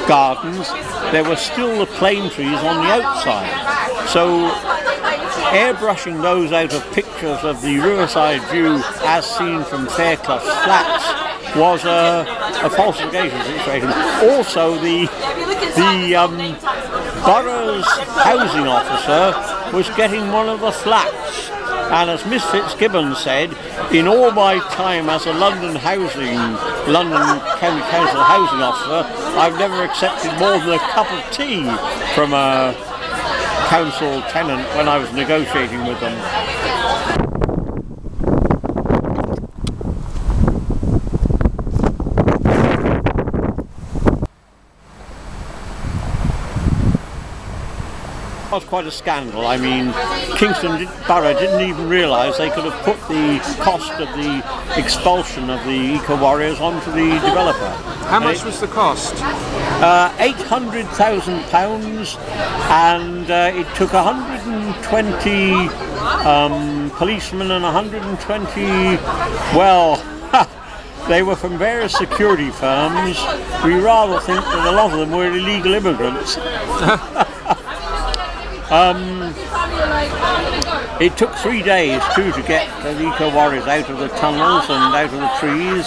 gardens, there were still the plane trees on the outside. So airbrushing those out of pictures of the riverside view as seen from Fairclough's flats was a falsification situation. Also, the borough's housing officer was getting one of the flats, and as Miss Fitzgibbon said, in all my time as a London County Council housing officer, I've never accepted more than a cup of tea from a council tenant when I was negotiating with them. It was quite a scandal. I mean, Kingston Borough didn't even realise they could have put the cost of the expulsion of the eco-warriors onto the developer. How much was the cost? £800,000, and it took 120 policemen and 120, well, they were from various security firms. We rather think that a lot of them were illegal immigrants. It took 3 days too to get the eco-warriors out of the tunnels and out of the trees.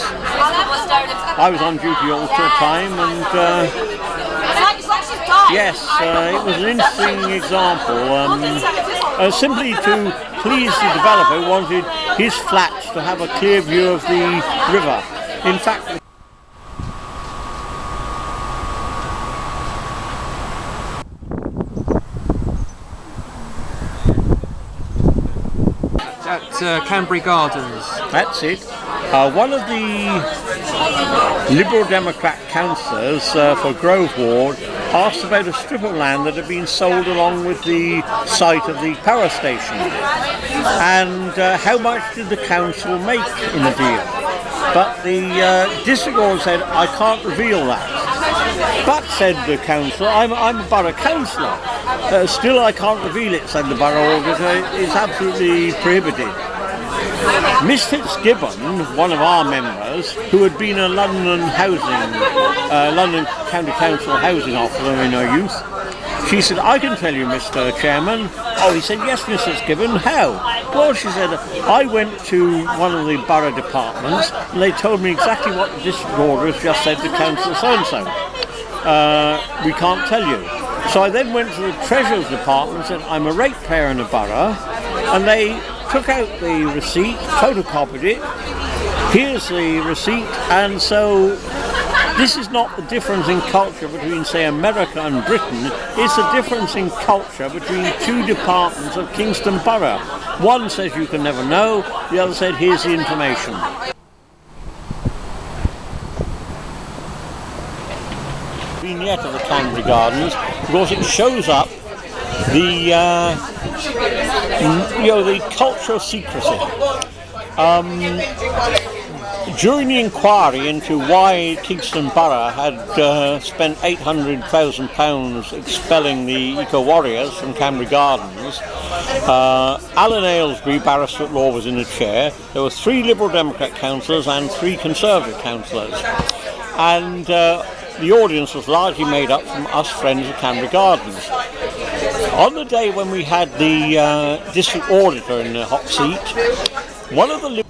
I was on duty all the time, and yes, it was an interesting example. Simply to please the developer who wanted his flats to have a clear view of the river. In fact, at Canterbury Gardens. That's it. One of the Liberal Democrat councillors for Grove Ward asked about a strip of land that had been sold along with the site of the power station, and how much did the council make in the deal. But the district lord said, I can't reveal that. But, said the councillor, I'm a borough councillor. Still I can't reveal it, said the borough auditor. It's absolutely prohibited. Miss Fitzgibbon, one of our members, who had been a London County Council housing officer in her youth, she said, I can tell you, Mr. Chairman. Oh, he said, yes, Miss Fitzgibbon, how? Well, she said, I went to one of the borough departments and they told me exactly what the district order has just said to council so-and-so. We can't tell you. So I then went to the Treasurer's Department and said, I'm a ratepayer in the borough, and they took out the receipt, photocopied it, here's the receipt, and so this is not the difference in culture between, say, America and Britain, it's the difference in culture between two departments of Kingston Borough. One says you can never know, the other said here's the information. Vignette of the Canterbury Gardens, because it shows up the the culture of secrecy. During the inquiry into why Kingston Borough had spent £800,000 expelling the eco-warriors from Canterbury Gardens, Alan Aylesbury, barrister at law, was in the chair. There were 3 Liberal Democrat councillors and 3 Conservative councillors, and the audience was largely made up from us friends of Canterbury Gardens. On the day when we had the district auditor in the hot seat, one of the